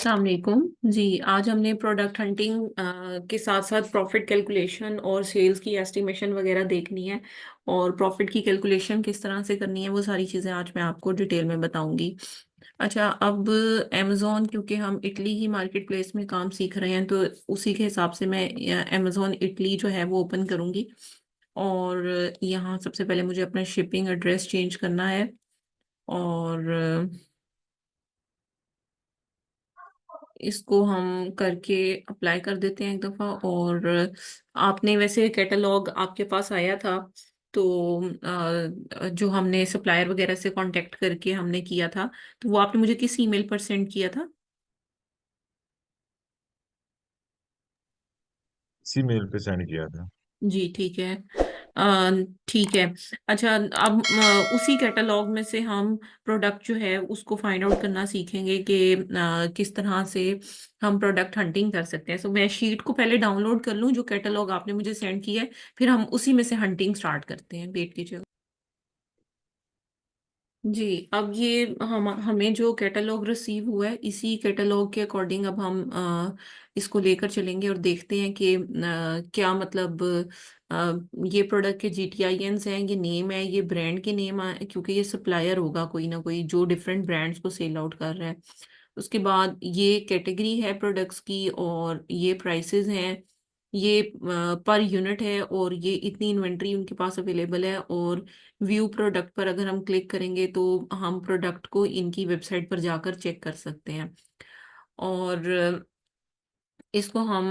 अस्सलाम वालेकुम जी। आज हमने प्रोडक्ट हंटिंग के साथ साथ प्रॉफिट कैलकुलेशन और सेल्स की एस्टिमेशन वगैरह देखनी है। और प्रॉफिट की कैलकुलेशन किस तरह से करनी है वो सारी चीज़ें आज मैं आपको डिटेल में बताऊंगी। अच्छा, अब अमेज़ॉन, क्योंकि हम इटली ही मार्केट प्लेस में काम सीख रहे हैं, तो उसी के हिसाब से मैं अमेज़ॉन इटली जो है वो ओपन करूंगी। और यहाँ सबसे पहले मुझे अपना शिपिंग एड्रेस चेंज करना है। और इसको हम करके अप्लाई कर देते हैं एक दफ़ा। और आपने वैसे कैटलॉग आपके पास आया था, तो जो हमने सप्लायर वगैरह से कांटेक्ट करके हमने किया था, तो वो आपने मुझे किस ईमेल पर सेंड किया था? इसी मेल पे सेंड किया था। जी ठीक है। ठीक है। अच्छा, अब उसी कैटलॉग में से हम प्रोडक्ट जो है उसको फाइंड आउट करना सीखेंगे कि किस तरह से हम प्रोडक्ट हंटिंग कर सकते हैं। सो मैं शीट को पहले डाउनलोड कर लूँ जो कैटलॉग आपने मुझे सेंड किया है, फिर हम उसी में से हंटिंग स्टार्ट करते हैं। वेट कीजिए। जी, अब ये हम हमें जो कैटलॉग रिसीव हुआ है, इसी कैटलॉग के अकॉर्डिंग अब हम इसको लेकर चलेंगे और देखते हैं कि क्या मतलब ये प्रोडक्ट के GTINs हैं, ये नेम है, ये ब्रांड के नेम है, क्योंकि ये सप्लायर होगा कोई ना कोई जो डिफरेंट ब्रांड्स को सेल आउट कर रहा है। उसके बाद ये कैटेगरी है प्रोडक्ट्स की, और ये प्राइसेस हैं, ये पर यूनिट है, और ये इतनी इन्वेंट्री उनके पास अवेलेबल है। और व्यू प्रोडक्ट पर अगर हम क्लिक करेंगे तो हम प्रोडक्ट को इनकी वेबसाइट पर जाकर चेक कर सकते हैं। और इसको हम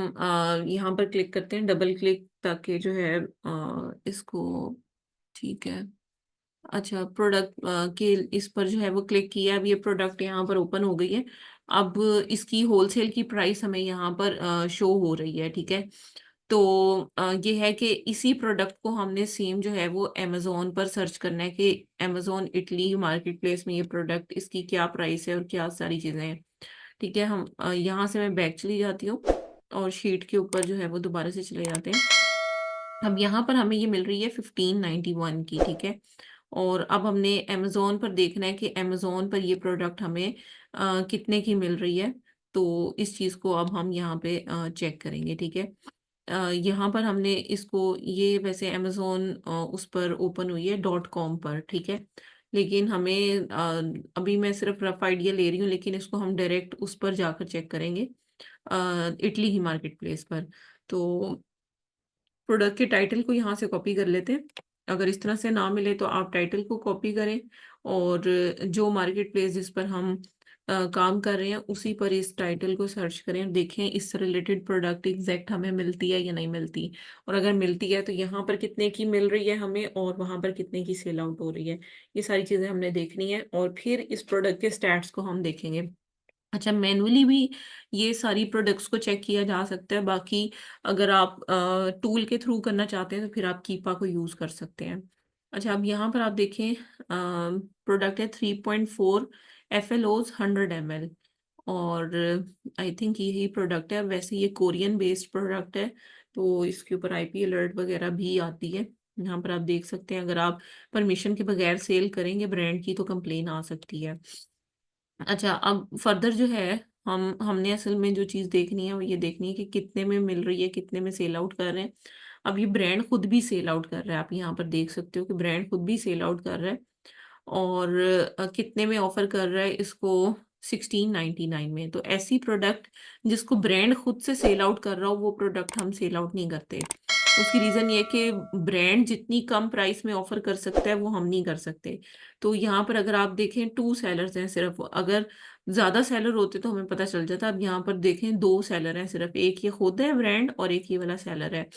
यहाँ पर क्लिक करते हैं, डबल क्लिक, ताकि जो है इसको, ठीक है। अच्छा, प्रोडक्ट के इस पर जो है वो क्लिक किया, अब ये प्रोडक्ट यहाँ पर ओपन हो गई है। अब इसकी होलसेल की प्राइस हमें यहाँ पर शो हो रही है, ठीक है। तो ये है कि इसी प्रोडक्ट को हमने सेम जो है वो अमेजोन पर सर्च करना है कि अमेजोन इटली मार्केट प्लेस में ये प्रोडक्ट, इसकी क्या प्राइस है और क्या सारी चीज़ें हैं। ठीक है, हम यहाँ से मैं बैक चली जाती हूँ और शीट के ऊपर जो है वो दोबारा से चले जाते हैं। अब यहाँ पर हमें ये मिल रही है 1591 की, ठीक है। और अब हमने अमेज़न पर देखना है कि अमेज़न पर ये प्रोडक्ट हमें कितने की मिल रही है। तो इस चीज़ को अब हम यहाँ पे चेक करेंगे, ठीक है। यहाँ पर हमने इसको, ये वैसे अमेज़न उस पर ओपन हुई है .com पर, ठीक है। लेकिन हमें अभी मैं सिर्फ रफ आइडिया ले रही हूँ, लेकिन इसको हम डायरेक्ट उस पर जाकर चेक करेंगे, इटली ही मार्केट प्लेस पर। तो प्रोडक्ट के टाइटल को यहाँ से कॉपी कर लेते हैं। अगर इस तरह से ना मिले तो आप टाइटल को कॉपी करें, और जो मार्केट प्लेस जिस पर हम काम कर रहे हैं उसी पर इस टाइटल को सर्च करें और देखें इससे रिलेटेड प्रोडक्ट एग्जैक्ट हमें मिलती है या नहीं मिलती। और अगर मिलती है तो यहाँ पर कितने की मिल रही है हमें, और वहाँ पर कितने की सेल आउट हो रही है। ये सारी चीज़ें हमने देखनी है, और फिर इस प्रोडक्ट के स्टैट्स को हम देखेंगे। अच्छा, मैनुअली भी ये सारी प्रोडक्ट्स को चेक किया जा सकता है। बाकी अगर आप टूल के थ्रू करना चाहते हैं तो फिर आप कीपा को यूज़ कर सकते हैं। अच्छा, अब यहाँ पर आप देखें, प्रोडक्ट है 3.4 FLOs 100 ml। और आई थिंक यही प्रोडक्ट है। वैसे ये कोरियन बेस्ड प्रोडक्ट है, तो इसके ऊपर IP अलर्ट वगैरह भी आती है। यहाँ पर आप देख सकते हैं, अगर आप परमिशन के बगैर सेल करेंगे ब्रांड की तो कंप्लेन आ सकती है। अच्छा, अब फर्दर जो है, हमने असल में जो चीज़ देखनी है वो ये देखनी है कि कितने में मिल रही है, कितने में सेल आउट कर रहे हैं। अब ये ब्रांड खुद भी सेल आउट कर रहा है, आप यहाँ पर देख सकते हो कि ब्रांड खुद भी सेल आउट कर रहा है। और कितने में ऑफर कर रहा है इसको, 1699 में। तो ऐसी प्रोडक्ट जिसको ब्रांड खुद से सेल आउट कर रहा हो, वो प्रोडक्ट हम सेल आउट नहीं करते। उसकी रीजन ये है कि ब्रांड जितनी कम प्राइस में ऑफर कर सकता है वो हम नहीं कर सकते। तो यहाँ पर अगर आप देखें, 2 सेलर्स हैं सिर्फ। अगर ज्यादा सेलर होते तो हमें पता चल जाता। अब यहाँ पर देखें, 2 सेलर हैं सिर्फ, एक ये खुद है ब्रांड और एक ये वाला सेलर है।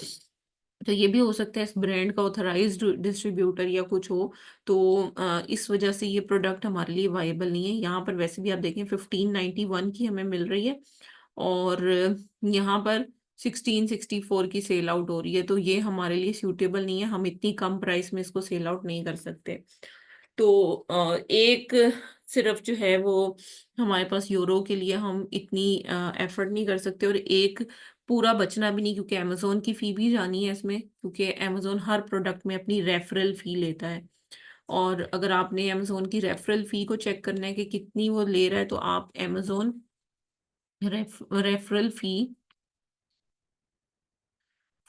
तो ये भी हो सकता है इस ब्रांड का ऑथराइज्ड डिस्ट्रीब्यूटर या कुछ हो। तो इस वजह से ये प्रोडक्ट हमारे लिए वाएबल नहीं है। यहाँ पर वैसे भी आप देखें 1591 की हमें मिल रही है, और यहाँ पर 1664 की सेल आउट हो रही है। तो ये हमारे लिए सूटेबल नहीं है, हम इतनी कम प्राइस में इसको सेल आउट नहीं कर सकते। तो एक सिर्फ जो है वो हमारे पास यूरो के लिए हम इतनी एफर्ट नहीं कर सकते, और एक पूरा बचना भी नहीं, क्योंकि अमेजोन की फी भी जानी है इसमें, क्योंकि अमेजोन हर प्रोडक्ट में अपनी रेफरल फी लेता है। और अगर आपने अमेजोन की रेफरल फी को चेक करना है कि कितनी वो ले रहा है, तो आप Amazon referral fee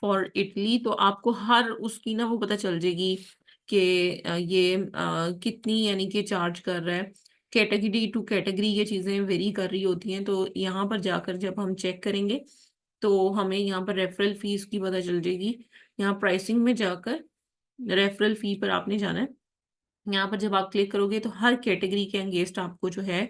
for Italy, तो आपको हर उसकी ना वो पता चल जाएगी कि ये कितनी यानी कि चार्ज कर रहा है। कैटेगरी टू कैटेगरी ये चीज़ें वेरी कर रही होती हैं, तो यहाँ पर जाकर जब हम चेक करेंगे तो हमें यहाँ पर रेफरल फीस की पता चल जाएगी। यहाँ प्राइसिंग में जाकर रेफरल फी पर आपने जाना है। यहाँ पर जब आप क्लिक करोगे तो हर कैटेगरी के अगेंस्ट आपको जो है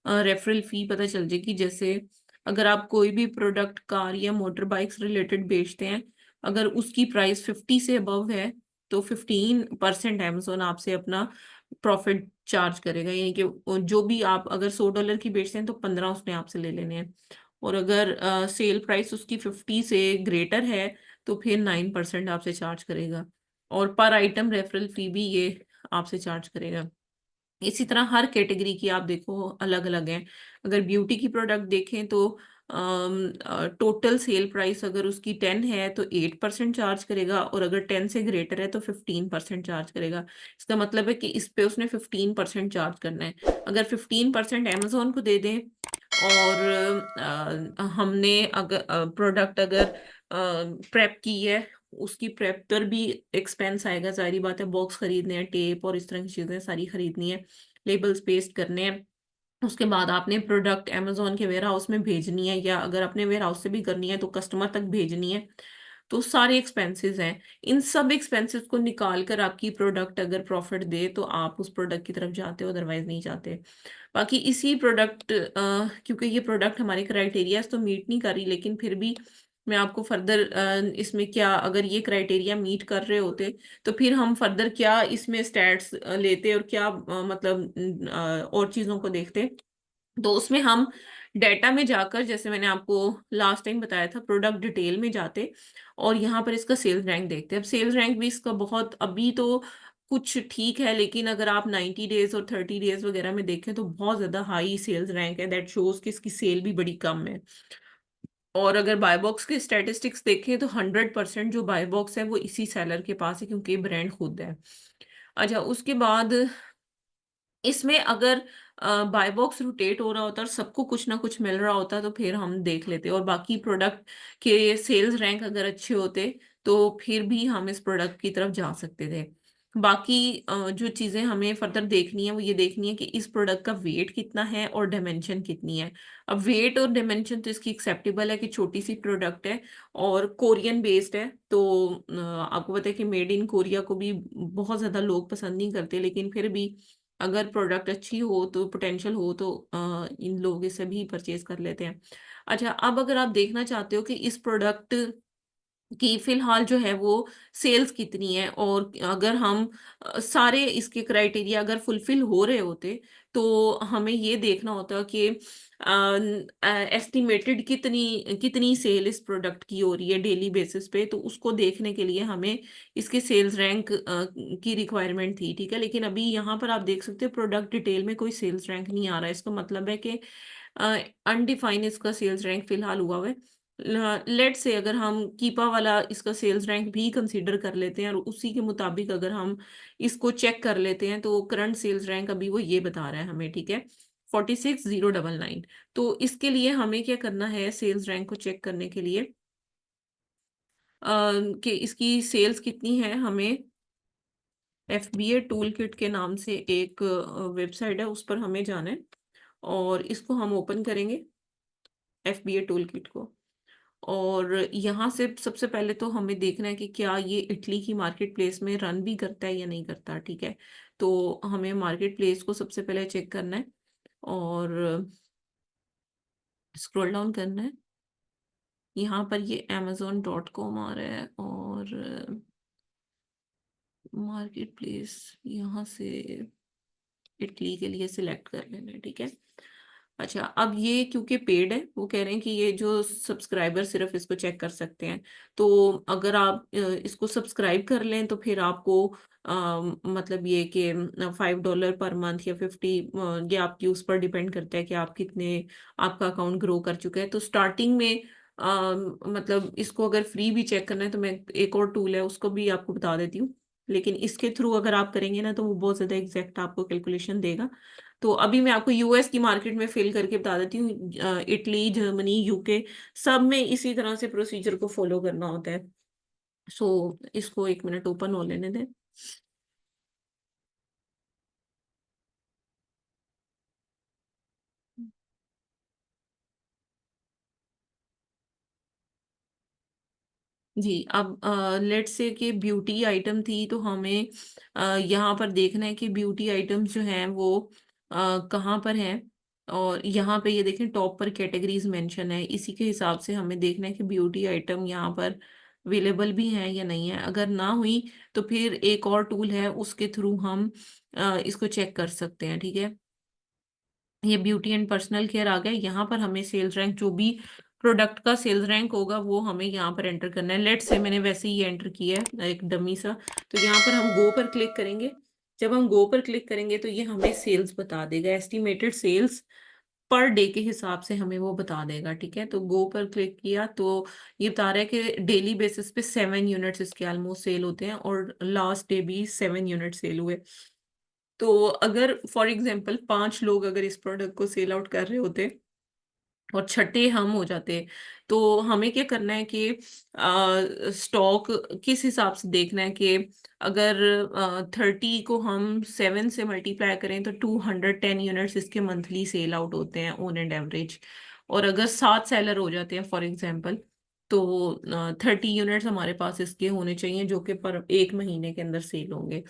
रेफरल फी पता चल जाएगी। जैसे अगर आप कोई भी प्रोडक्ट कार या मोटर बाइक्स रिलेटेड बेचते हैं, अगर उसकी प्राइस 50 से अबव है तो 15% अमेजोन आपसे अपना प्रॉफिट चार्ज करेगा। यानी कि जो भी आप अगर $100 की बेचते हैं तो 15 उसने आपसे ले लेने हैं। और अगर सेल प्राइस उसकी 50 से ग्रेटर है तो फिर 9% आपसे चार्ज करेगा। और पर आइटम रेफरल फी भी ये आपसे चार्ज करेगा। इसी तरह हर कैटेगरी की आप देखो अलग अलग है। अगर ब्यूटी की प्रोडक्ट देखें तो टोटल सेल प्राइस अगर उसकी 10 है तो 8% चार्ज करेगा, और अगर 10 से ग्रेटर है तो 15% चार्ज करेगा। इसका मतलब है कि इस पे उसने 15% चार्ज करना है। अगर 15% अमेजोन को दे दें और हमने अगर प्रोडक्ट अगर प्रेप की है, उसकी प्रेप पर भी एक्सपेंस आएगा। जाहिर बात है, बॉक्स खरीदने हैं, टेप और इस तरह की चीजें सारी खरीदनी है, लेबल्स पेस्ट करने हैं। उसके बाद आपने प्रोडक्ट अमेजोन के वेयर हाउस में भेजनी है, या अगर अपने वेयर हाउस से भी करनी है तो कस्टमर तक भेजनी है। तो सारे एक्सपेंसेस हैं। इन सब एक्सपेंसेस को निकाल कर आपकी प्रोडक्ट अगर प्रॉफिट दे तो आप उस प्रोडक्ट की तरफ जाते हो, अदरवाइज नहीं जाते। बाकी इसी प्रोडक्ट क्योंकि ये प्रोडक्ट हमारे क्राइटेरिया तो मीट नहीं कर रही, लेकिन फिर भी मैं आपको फर्दर इसमें क्या, अगर ये क्राइटेरिया मीट कर रहे होते तो फिर हम फर्दर क्या इसमें स्टैट्स लेते और क्या मतलब और चीज़ों को देखते। तो उसमें हम डेटा में जाकर, जैसे मैंने आपको लास्ट टाइम बताया था, प्रोडक्ट डिटेल में जाते और यहाँ पर इसका सेल्स रैंक देखते। अब सेल्स रैंक भी इसका बहुत अभी तो कुछ ठीक है, लेकिन अगर आप 90 डेज और 30 डेज वगैरह में देखें तो बहुत ज्यादा हाई सेल्स रैंक है। दैट शोज कि इसकी सेल भी बड़ी कम है। और अगर बाय बॉक्स के स्टैटिस्टिक्स देखें तो 100% जो बाय बॉक्स है वो इसी सेलर के पास है, क्योंकि ये ब्रांड खुद है। अच्छा, उसके बाद इसमें अगर बाय बॉक्स रोटेट हो रहा होता और सबको कुछ ना कुछ मिल रहा होता तो फिर हम देख लेते, और बाकी प्रोडक्ट के सेल्स रैंक अगर अच्छे होते तो फिर भी हम इस प्रोडक्ट की तरफ जा सकते थे। बाकी जो चीजें हमें फर्दर देखनी है वो ये देखनी है कि इस प्रोडक्ट का वेट कितना है और डायमेंशन कितनी है। अब वेट और डायमेंशन तो इसकी एक्सेप्टेबल है कि छोटी सी प्रोडक्ट है और कोरियन बेस्ड है, तो आपको पता है कि मेड इन कोरिया को भी बहुत ज्यादा लोग पसंद नहीं करते, लेकिन फिर भी अगर प्रोडक्ट अच्छी हो तो पोटेंशियल हो तो इन लोग इसे भी परचेज कर लेते हैं। अच्छा, अब अगर आप देखना चाहते हो कि इस प्रोडक्ट कि फिलहाल जो है वो सेल्स कितनी है, और अगर हम सारे इसके क्राइटेरिया अगर फुलफिल हो रहे होते तो हमें ये देखना होता कि एस्टिमेटेड कितनी कितनी सेल इस प्रोडक्ट की हो रही है डेली बेसिस पे। तो उसको देखने के लिए हमें इसके सेल्स रैंक की रिक्वायरमेंट थी, ठीक है। लेकिन अभी यहाँ पर आप देख सकते हो प्रोडक्ट डिटेल में कोई सेल्स रैंक नहीं आ रहा है। इसका मतलब है कि अनडिफाइंड इसका सेल्स रैंक फिलहाल हुआ है। लेट से अगर हम कीपा वाला इसका सेल्स रैंक भी कंसीडर कर लेते हैं और उसी के मुताबिक अगर हम इसको चेक कर लेते हैं तो करंट सेल्स रैंक अभी वो ये बता रहा है हमें, ठीक है, 46,099। तो इसके लिए हमें क्या करना है, सेल्स रैंक को चेक करने के लिए कि इसकी सेल्स कितनी है, हमें FBA टूल किट के नाम से एक वेबसाइट है, उस पर हमें जाना है और इसको हम ओपन करेंगे FBA टूल किट को। और यहाँ से सबसे पहले तो हमें देखना है कि क्या ये इटली की मार्केट प्लेस में रन भी करता है या नहीं करता, ठीक है। तो हमें मार्केट प्लेस को सबसे पहले चेक करना है और स्क्रॉल डाउन करना है। यहाँ पर ये amazon.com आ रहा है और मार्केट प्लेस यहाँ से इटली के लिए सिलेक्ट कर लेना है, ठीक है। अच्छा, अब ये क्योंकि पेड है वो कह रहे हैं कि ये जो सब्सक्राइबर सिर्फ इसको चेक कर सकते हैं। तो अगर आप इसको सब्सक्राइब कर लें तो फिर आपको मतलब ये कि $5 पर मंथ या 50, ये आपकी उस पर डिपेंड करता है कि आप कितने, आपका अकाउंट ग्रो कर चुका है। तो स्टार्टिंग में मतलब इसको अगर फ्री भी चेक करना है तो मैं एक और टूल है उसको भी आपको बता देती हूँ। लेकिन इसके थ्रू अगर आप करेंगे ना तो वो बहुत ज़्यादा एग्जैक्ट आपको कैलकुलेशन देगा। तो अभी मैं आपको यूएस की मार्केट में फिल करके बता देती हूँ। इटली, जर्मनी, यूके, सब में इसी तरह से प्रोसीजर को फॉलो करना होता है। सो इसको 1 मिनट ओपन हो लेने दें। जी, अब लेट्स से कि ब्यूटी आइटम थी, तो हमें यहाँ पर देखना है कि ब्यूटी आइटम्स जो हैं वो कहाँ पर हैं। और यहाँ पे ये देखें टॉप पर कैटेगरीज मेंशन है, इसी के हिसाब से हमें देखना है कि ब्यूटी आइटम यहाँ पर अवेलेबल भी हैं या नहीं है। अगर ना हुई तो फिर एक और टूल है, उसके थ्रू हम इसको चेक कर सकते हैं। ठीक है, ये ब्यूटी एंड पर्सनल केयर आ गया। यहाँ पर हमें सेल्स रैंक, जो भी प्रोडक्ट का सेल्स रैंक होगा वो हमें यहाँ पर एंटर करना है। लेट्स से मैंने वैसे ही एंटर किया है एक डमी सा। तो यहाँ पर हम गो पर क्लिक करेंगे। जब हम गो पर क्लिक करेंगे तो ये हमें सेल्स बता देगा, एस्टिमेटेड सेल्स पर डे के हिसाब से हमें वो बता देगा। ठीक है, तो गो पर क्लिक किया तो ये बता रहा है कि डेली बेसिस पे 7 यूनिट्स इसके ऑलमोस्ट सेल होते हैं, और लास्ट डे भी 7 यूनिट सेल हुए। तो अगर फॉर एग्जांपल 5 लोग अगर इस प्रोडक्ट को सेल आउट कर रहे होते और छठे हम हो जाते, तो हमें क्या करना है कि स्टॉक किस हिसाब से देखना है कि अगर 30 को हम 7 से मल्टीप्लाई करें तो 210 यूनिट्स इसके मंथली सेल आउट होते हैं ऑन एंड एवरेज। और अगर 7 सेलर हो जाते हैं फॉर एग्जांपल, तो 30 यूनिट्स हमारे पास इसके होने चाहिए, जो कि पर 1 महीने के अंदर सेल होंगे।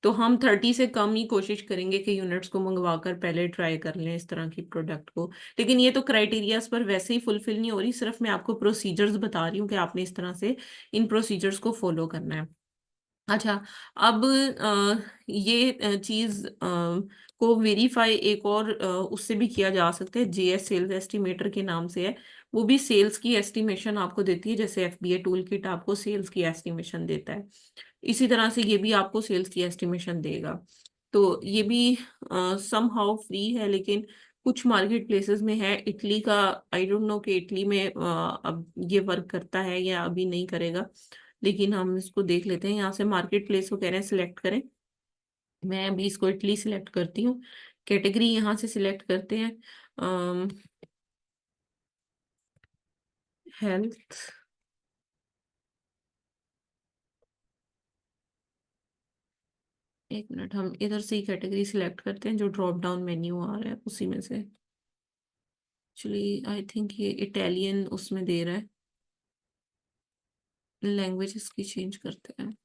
तो हम 30 से कम ही कोशिश करेंगे कि यूनिट्स को मंगवा कर पहले ट्राई कर लें इस तरह की प्रोडक्ट को। लेकिन ये तो क्राइटेरियाज पर वैसे ही फुलफिल नहीं हो रही, सिर्फ मैं आपको प्रोसीजर्स बता रही हूँ कि आपने इस तरह से इन प्रोसीजर्स को फॉलो करना है। अच्छा, अब ये चीज को वेरीफाई एक और उससे भी किया जा सकता है, जेएस सेल्स एस्टिमेटर के नाम से है। वो भी सेल्स की एस्टिमेशन आपको देती है, जैसे एफबीए टूल किट आपको सेल्स की एस्टिमेशन देता है, इसी तरह से ये भी आपको सेल्स की एस्टिमेशन देगा। तो ये भी सम हाउ फ्री है, लेकिन कुछ मार्केट प्लेसेस में है। इटली का आई डोंट नो कि इटली में अब ये वर्क करता है या अभी नहीं करेगा, लेकिन हम इसको देख लेते हैं। यहाँ से मार्केट प्लेस को कह रहे हैं सिलेक्ट करें। मैं अभी इसको इटली सिलेक्ट करती हूँ। कैटेगरी यहाँ से सिलेक्ट करते हैं, हेल्थ। 1 मिनट, हम इधर से ही कैटेगरी सिलेक्ट करते हैं, जो ड्रॉप डाउन मेन्यू आ रहा है उसी में से। एक्चुअली आई थिंक ये इटालियन उसमें दे रहा है, लैंग्वेज इसकी चेंज करते हैं।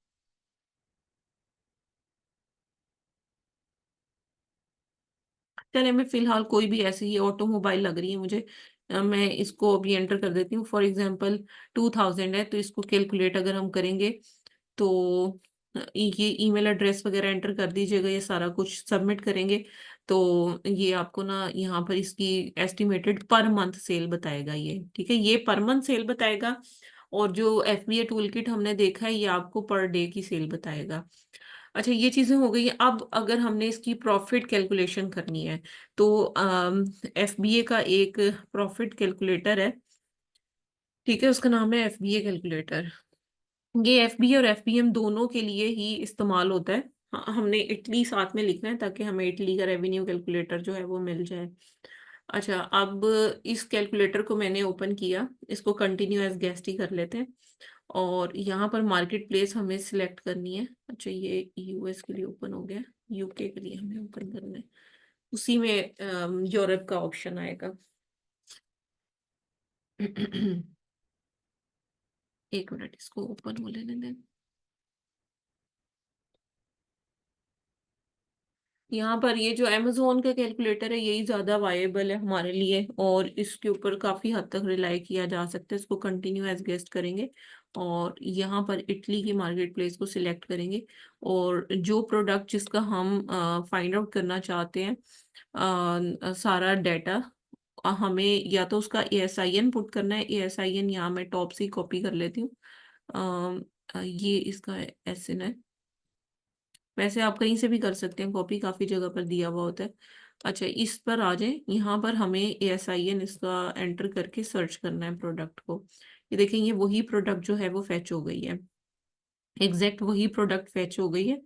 चले, मैं फिलहाल कोई भी ऐसी ही ऑटोमोबाइल लग रही है मुझे, मैं इसको अभी एंटर कर देती हूँ। फॉर एग्जांपल 2000 है, तो इसको कैलकुलेट अगर हम करेंगे तो ये ईमेल एड्रेस वगैरह एंटर कर दीजिएगा, ये सारा कुछ सबमिट करेंगे तो ये आपको ना यहाँ पर इसकी एस्टिमेटेड पर मंथ सेल बताएगा ये। ठीक है, ये पर मंथ सेल बताएगा, और जो एफबीए टूल किट हमने देखा है ये आपको पर डे की सेल बताएगा। अच्छा, ये चीजें हो गई हैं। अब अगर हमने इसकी प्रॉफिट कैलकुलेशन करनी है, तो एफबीए का एक प्रॉफिट कैलकुलेटर है। ठीक है, उसका नाम है एफबीए कैलकुलेटर। ये एफबीए और एफबीएम दोनों के लिए ही इस्तेमाल होता है। हमने इटली साथ में लिखना है ताकि हमें इटली का रेवेन्यू कैलकुलेटर जो है वो मिल जाए। अच्छा, अब इस कैलकुलेटर को मैंने ओपन किया, इसको कंटिन्यू एज गेस्ट ही कर लेते हैं। और यहाँ पर मार्केट प्लेस हमें सिलेक्ट करनी है। अच्छा, ये यूएस के लिए ओपन हो गया, यूके के लिए हमें ओपन करना है, उसी में यूरोप का ऑप्शन आएगा। 1 मिनट, इसको ओपन हो लेने दें। यहाँ पर ये जो अमेजोन का कैलकुलेटर है यही ज्यादा वायेबल है हमारे लिए, और इसके ऊपर काफी हद तक रिलाई किया जा सकता है। इसको कंटिन्यू एज गेस्ट करेंगे, और यहाँ पर इटली की मार्केट प्लेस को सिलेक्ट करेंगे, और जो प्रोडक्ट जिसका हम फाइंड आउट करना चाहते हैं सारा डाटा, हमें या तो उसका एएसआईएन पुट करना है। एएसआईएन यहाँ मैं टॉप से कॉपी कर लेती हूँ। ये इसका एसएन है, वैसे आप कहीं से भी कर सकते हैं, कॉपी काफी जगह पर दिया हुआ होता है। अच्छा, इस पर आ जाए, यहाँ पर हमें एएसआईएन इसका एंटर करके सर्च करना है प्रोडक्ट को। ये देखें, ये वही प्रोडक्ट जो है वो फैच हो गई है, एग्जैक्ट वही प्रोडक्ट फैच हो गई है।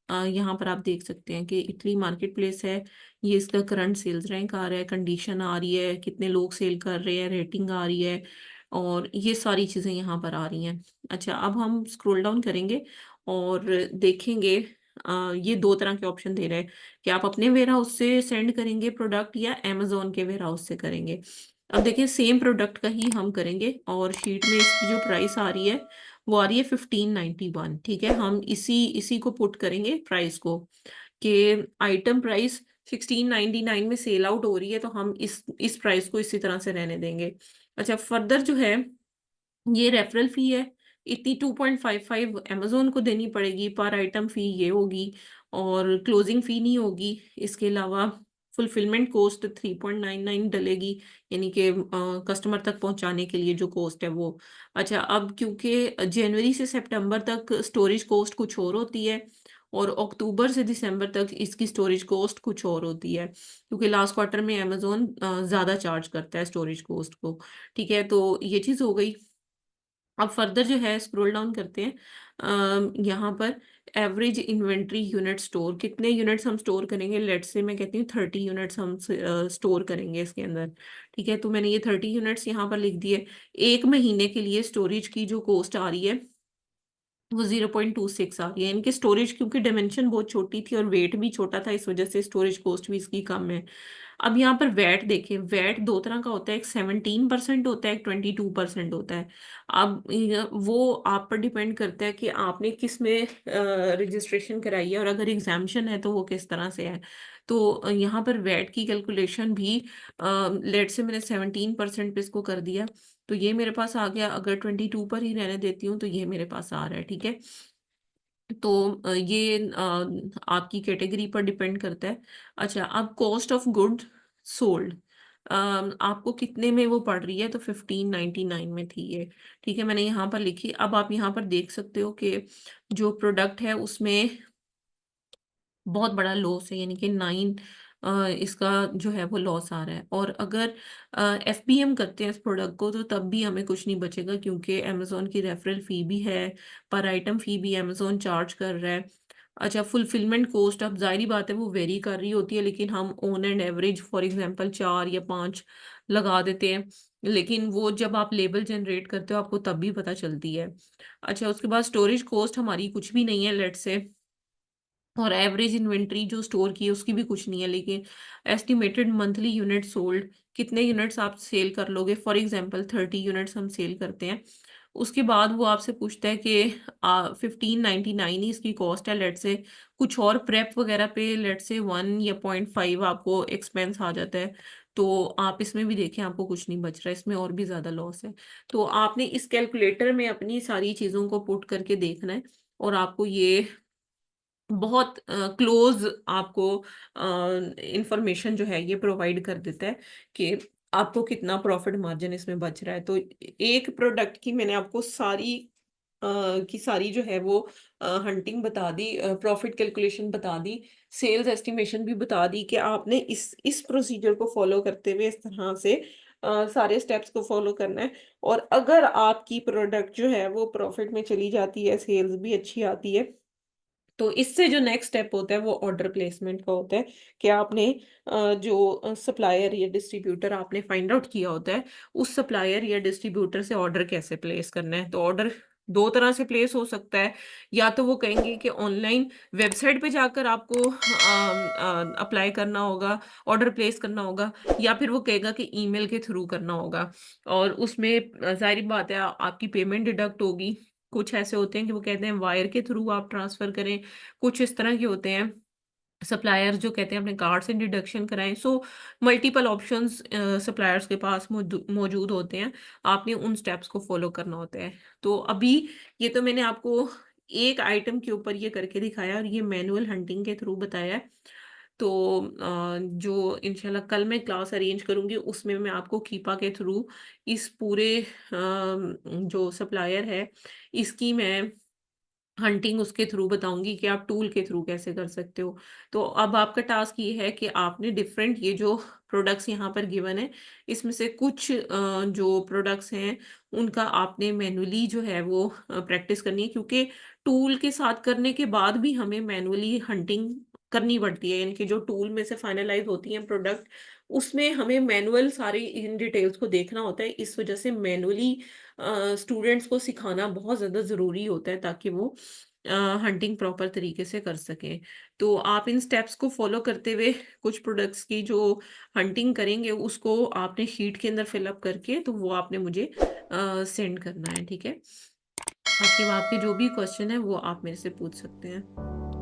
यहाँ पर आप देख सकते हैं कि इटली मार्केट प्लेस है, ये इसका करंट सेल्स रैंक आ रहा है, कंडीशन आ रही है, कितने लोग सेल कर रहे हैं, रेटिंग आ रही है, और ये सारी चीज़ें यहाँ पर आ रही हैं। अच्छा, अब हम स्क्रॉल डाउन करेंगे और देखेंगे, ये दो तरह के ऑप्शन दे रहे हैं कि आप अपने वेयर हाउस से सेंड करेंगे प्रोडक्ट या अमेजोन के वेयर हाउस से करेंगे। अब देखिए, सेम प्रोडक्ट का ही हम करेंगे और शीट में इसकी जो प्राइस आ रही है वो आ रही है 1591। ठीक है, हम इसी इसी को पुट करेंगे प्राइस को, कि आइटम प्राइस 1699 में सेल आउट हो रही है, तो हम इस प्राइस को इसी तरह से रहने देंगे। अच्छा, फर्दर जो है, ये रेफरल फी है, इतनी 2.55 अमेजोन को देनी पड़ेगी, पर आइटम फी ये होगी, और क्लोजिंग फी नहीं होगी। इसके अलावा फुलफिलमेंट कॉस्ट 3.99 डलेगी, यानी कि कस्टमर तक पहुंचाने के लिए जो कॉस्ट है वो। अच्छा, अब क्योंकि जनवरी से सितंबर तक स्टोरेज कॉस्ट कुछ और होती है, और अक्टूबर से दिसंबर तक इसकी स्टोरेज कॉस्ट कुछ और होती है, क्योंकि लास्ट क्वार्टर में अमेजोन ज़्यादा चार्ज करता है स्टोरेज कॉस्ट को। ठीक है, तो ये चीज़ हो गई। अब फर्दर जो है स्क्रॉल डाउन करते हैं, यहाँ पर एवरेज इन्वेंट्री यूनिट स्टोर, कितने यूनिट्स हम स्टोर करेंगे, लेट्स से मैं कहती हूँ 30 यूनिट्स हम स्टोर करेंगे इसके अंदर। ठीक है, तो मैंने ये 30 यूनिट्स यहाँ पर लिख दिए। एक महीने के लिए स्टोरेज की जो कॉस्ट आ रही है वो 0.26 आ रही है। इनकी स्टोरेज, क्योंकि डायमेंशन बहुत छोटी थी और वेट भी छोटा था, इस वजह से स्टोरेज कॉस्ट भी इसकी कम है। अब यहाँ पर वैट देखें, वैट दो तरह का होता है, एक 17% होता है, एक 22% होता है। अब वो आप पर डिपेंड करता है कि आपने किस में रजिस्ट्रेशन कराई है, और अगर एग्जाम्शन है तो वो किस तरह से है। तो यहाँ पर वैट की कैलकुलेशन भी, लेट से मैंने 17% पे इसको कर दिया, तो ये मेरे पास आ गया। अगर 22 पर ही रहने देती हूँ तो ये मेरे पास आ रहा है। ठीक है, तो ये आपकी कैटेगरी पर डिपेंड करता है। अच्छा, अब कॉस्ट ऑफ गुड सोल्ड आपको कितने में वो पड़ रही है, तो 1599 में थी ये। ठीक है, मैंने यहाँ पर लिखी। अब आप यहाँ पर देख सकते हो कि जो प्रोडक्ट है उसमें बहुत बड़ा लॉस है, यानी कि 9 इसका जो है वो लॉस आ रहा है। और अगर एफबीएम करते हैं इस प्रोडक्ट को, तो तब भी हमें कुछ नहीं बचेगा, क्योंकि अमेजोन की रेफरल फी भी है, पर आइटम फी भी अमेजोन चार्ज कर रहा है। अच्छा, फुलफिलमेंट कॉस्ट, अब जाहिर बात है वो वेरी कर रही होती है, लेकिन हम on and average for example 4 या 5 लगा देते हैं, लेकिन वो जब आप लेबल जनरेट करते हो आपको तब भी पता चलती है। अच्छा, उसके बाद स्टोरेज कॉस्ट हमारी कुछ भी नहीं है, लेट से, और एवरेज इन्वेंट्री जो स्टोर की है उसकी भी कुछ नहीं है, लेकिन एस्टिमेटेड मंथली यूनिट सोल्ड, कितने यूनिट्स आप सेल कर लोगे, फॉर एग्जांपल 30 यूनिट्स हम सेल करते हैं। उसके बाद वो आपसे पूछता है कि 1599 ही इसकी कॉस्ट है, लेट से कुछ और प्रेप वगैरह पे लेट से 1 या 0.5 आपको एक्सपेंस आ जाता है, तो आप इसमें भी देखें आपको कुछ नहीं बच रहा है, इसमें और भी ज्यादा लॉस है। तो आपने इस कैलकुलेटर में अपनी सारी चीजों को पुट करके देखना है, और आपको ये बहुत क्लोज आपको इंफॉर्मेशन जो है ये प्रोवाइड कर देता है कि आपको कितना प्रॉफिट मार्जिन इसमें बच रहा है। तो एक प्रोडक्ट की मैंने आपको सारी की सारी जो है वो हंटिंग बता दी, प्रॉफिट कैलकुलेशन बता दी, सेल्स एस्टिमेशन भी बता दी, कि आपने इस प्रोसीजर को फॉलो करते हुए इस तरह से सारे स्टेप्स को फॉलो करना है। और अगर आपकी प्रोडक्ट जो है वो प्रॉफिट में चली जाती है, सेल्स भी अच्छी आती है, तो इससे जो नेक्स्ट स्टेप होता है वो ऑर्डर प्लेसमेंट का होता है, कि आपने जो सप्लायर या डिस्ट्रीब्यूटर आपने फाइंड आउट किया होता है, उस सप्लायर या डिस्ट्रीब्यूटर से ऑर्डर कैसे प्लेस करना है। तो ऑर्डर दो तरह से प्लेस हो सकता है, या तो वो कहेंगे कि ऑनलाइन वेबसाइट पे जाकर आपको अप्लाई करना होगा, ऑर्डर प्लेस करना होगा, या फिर वो कहेगा कि ईमेल के थ्रू करना होगा, और उसमें जाहिर बात है आपकी पेमेंट डिडक्ट होगी। कुछ ऐसे होते हैं कि वो कहते हैं वायर के थ्रू आप ट्रांसफर करें, कुछ इस तरह के होते हैं सप्लायर्स जो कहते हैं अपने कार्ड से डिडक्शन कराएं। सो मल्टीपल ऑप्शंस सप्लायर्स के पास मौजूद होते हैं, आपने उन स्टेप्स को फॉलो करना होता है। तो अभी ये तो मैंने आपको एक आइटम के ऊपर ये करके दिखाया, और ये मैनुअल हंटिंग के थ्रू बताया है। तो जो इंशाल्लाह कल मैं क्लास अरेंज करूंगी उसमें मैं आपको कीपा के थ्रू इस पूरे जो सप्लायर है इसकी मैं हंटिंग उसके थ्रू बताऊंगी कि आप टूल के थ्रू कैसे कर सकते हो। तो अब आपका टास्क ये है कि आपने डिफरेंट ये जो प्रोडक्ट्स यहाँ पर गिवन है, इसमें से कुछ जो प्रोडक्ट्स हैं उनका आपने मैनुअली जो है वो प्रैक्टिस करनी है, क्योंकि टूल के साथ करने के बाद भी हमें मैनुअली हंटिंग करनी पड़ती है, यानी कि जो टूल में से फाइनलाइज होती हैं प्रोडक्ट, उसमें हमें मैनुअल सारी इन डिटेल्स को देखना होता है। इस वजह से मैनुअली स्टूडेंट्स को सिखाना बहुत ज़्यादा ज़रूरी होता है, ताकि वो हंटिंग प्रॉपर तरीके से कर सकें। तो आप इन स्टेप्स को फॉलो करते हुए कुछ प्रोडक्ट्स की जो हंटिंग करेंगे, उसको आपने शीट के अंदर फिल अप करके तो वो आपने मुझे सेंड करना है, ठीक है? बाकी आपके जो भी क्वेश्चन है वो आप मेरे से पूछ सकते हैं।